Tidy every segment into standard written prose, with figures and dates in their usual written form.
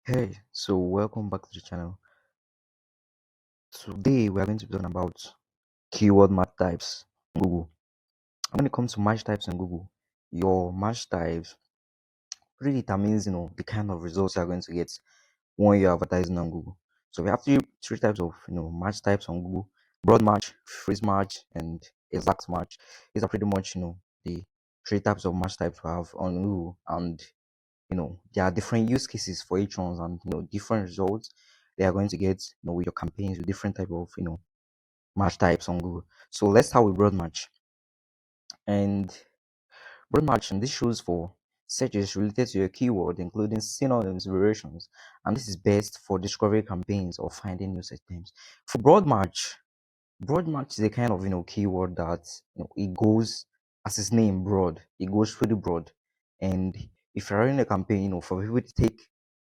Hey, so welcome back to the channel. Today we are going to be talking about keyword match types in Google. And when it comes to match types in Google, your match types really determines the kind of results you are going to get when you're advertising on Google. So we have three types of match types on Google: broad match, phrase match, and exact match. These are pretty much the three types of match types we have on Google, and there are different use cases for each one, and different results they are going to get with your campaigns with different type of match types on Google. So let's start with broad match. And broad match, and this shows for searches related to your keyword, including synonyms, variations, and this is best for discovery campaigns or finding new search terms. For broad match is a kind of keyword that it goes as its name, broad. It goes pretty broad, and if you're running a campaign, for people to take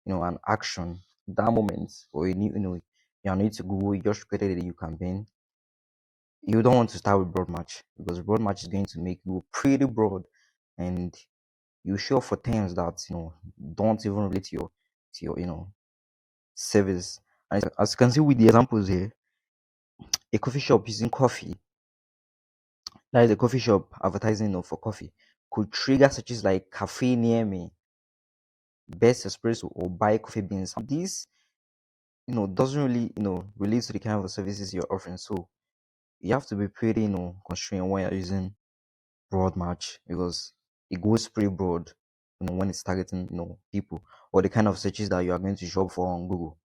an action that moment, or you need to Google, you just created a new campaign, you don't want to start with broad match, because broad match is going to make you pretty broad, and you show for terms that don't even relate to your service. And as you can see with the examples here, a coffee shop using coffee, that is a coffee shop advertising for coffee, could trigger searches like cafe near me, best espresso, or buy coffee beans. This doesn't really relate to the kind of services you're offering. So you have to be pretty constrained when you're using broad match, because it goes pretty broad when it's targeting people, or the kind of searches that you are going to shop for on Google.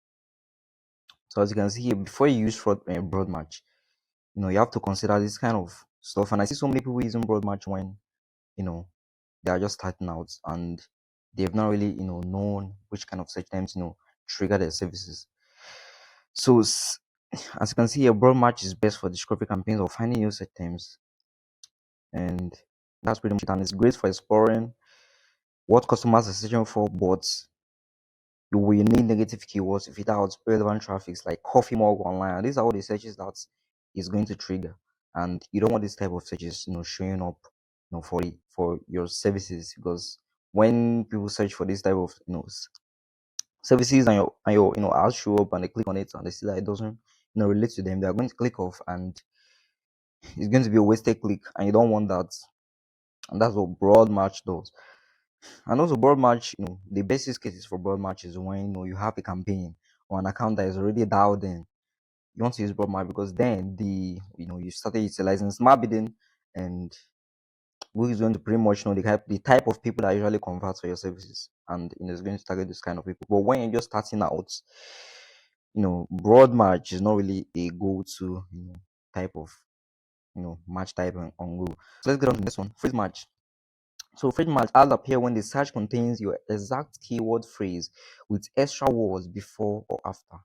So as you can see here, before you use broad match, you have to consider this kind of stuff. And I see so many people using broad match when you know they are just starting out, and they've not really known which kind of search terms trigger their services. So as you can see here, broad match is best for discovery campaigns or finding new search terms, and that's pretty much it. And it's great for exploring what customers are searching for, but you will need negative keywords if it has relevant traffics like coffee mug online. And these are all the searches that is going to trigger, and you don't want this type of searches showing up for your services, because when people search for this type of services, and your ads show up and they click on it and they see that it doesn't relate to them, they are going to click off, and it's going to be a wasted click, and you don't want that. And that's what broad match does. And also broad match, the best use cases for broad match is when you have a campaign or an account that is already dialed in. You want to use broad match because then you started utilizing smart bidding, and Google is going to pretty much know the type of people that usually convert to your services, and it's going to target this kind of people. But when you're just starting out, broad match is not really a go-to type of match type on Google. So let's get on to this one, phrase match. So phrase match ads appear when the search contains your exact keyword phrase with extra words before or after.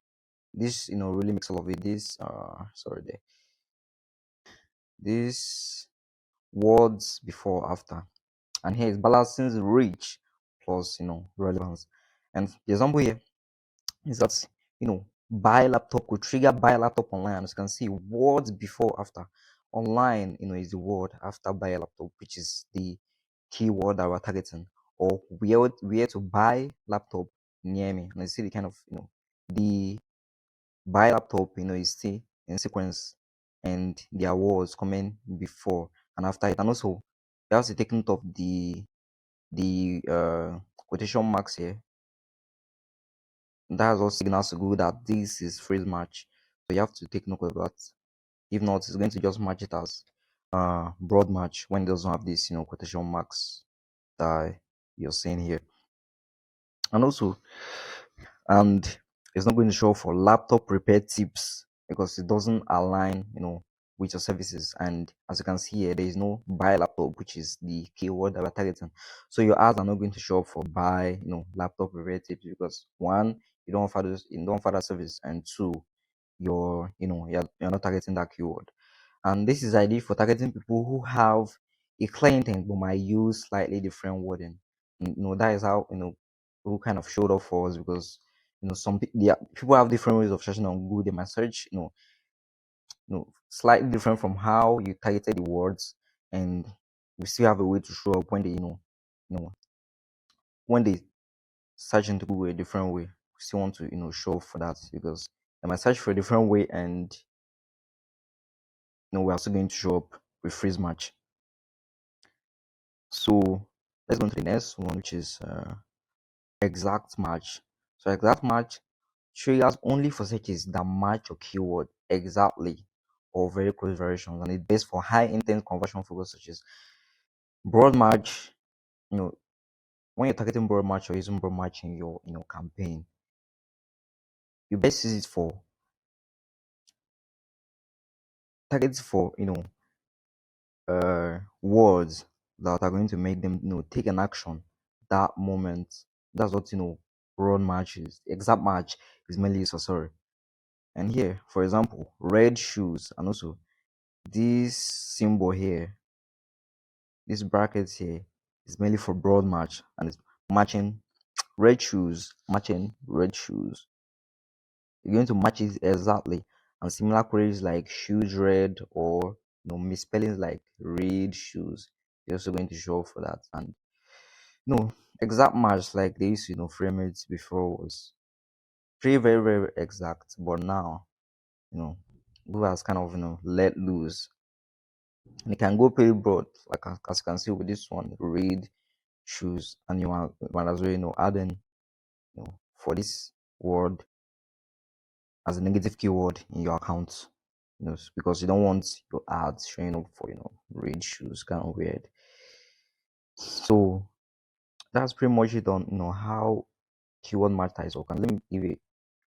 This really makes all of it. This words before or after, and here is balancing reach plus relevance. And the example here is that buy laptop could trigger buy laptop online. As you can see, words before after. Online is the word after buy a laptop, which is the keyword that we're targeting. Or where to buy laptop near me, and you see the kind of the buy laptop is still in sequence, and there was coming before and after it. And also you have to take note of the quotation marks here. That's all signals to Google that this is phrase match. So you have to take note of that. If not, it's going to just match it as broad match when it doesn't have this quotation marks that you're seeing here. And also, and it's not going to show for laptop repair tips, because it doesn't align with your services. And as you can see here, there is no buy laptop, which is the keyword that we're targeting. So your ads are not going to show up for buy laptop repair tips, because one, you don't offer that service, and two, you're not targeting that keyword. And this is ideal for targeting people who have a clear intent but might use slightly different wording. That is how who kind of showed up for us, because people have different ways of searching on Google. They might search slightly different from how you targeted the words, and we still have a way to show up when they you know when they search into Google a different way. still want to show for that, because I might search for a different way, and we're still going to show up with freeze match. So let's go on to the next one, which is exact match. So exact match triggers only for searches that match your keyword exactly or very close variations, and it's based for high intent conversion focused searches. Broad match, you know, when you're targeting broad match or using broad match in your campaign, you best use it for targets for words that are going to make them take an action that moment. That's what broad match is. Exact match is mainly used for, sorry. And here, for example, red shoes, and also this symbol here, this bracket here, is mainly for broad match, and it's matching red shoes, matching red shoes. You're going to match it exactly. And similar queries like shoes red, or misspellings like read shoes, you're also going to show up for that. And exact match, like they used to frame it before, was pretty very very exact, but now you know Google has kind of let loose, and it can go pretty broad, like as you can see with this one, read shoes. And you might as well add in for this word as a negative keyword in your account, because you don't want your ads showing up for read shoes, kind of weird. So that's pretty much it on how keyword match ties work. And let me give a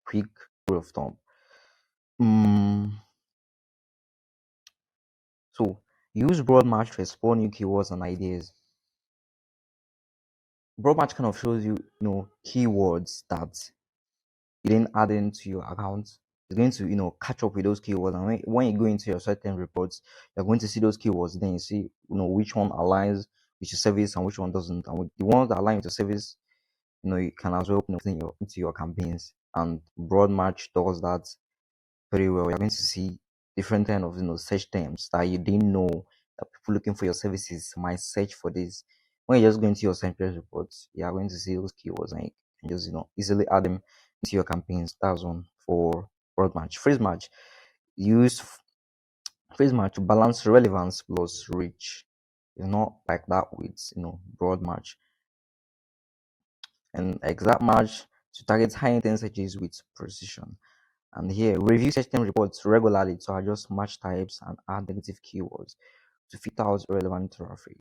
quick rule of thumb. So use broad match to explore new keywords and ideas. Broad match kind of shows you keywords that you didn't add into your account. It's going to catch up with those keywords, and when you go into your certain reports, you're going to see those keywords. Then you see which one aligns with your service and which one doesn't. And with the ones that align with your service, you can as well put into your campaigns. And broad match does that very well. You're going to see different kind of search terms that you didn't know that people looking for your services might search for this. When you just go into your Central reports, you are going to see those keywords, and you can just easily add them into your campaigns. That's one for broad match. Phrase match, use phrase match to balance relevance plus reach. It's not like that with broad match. And exact match to target high intent searches with precision. And here, review search term reports regularly to adjust match types and add negative keywords to filter out irrelevant traffic.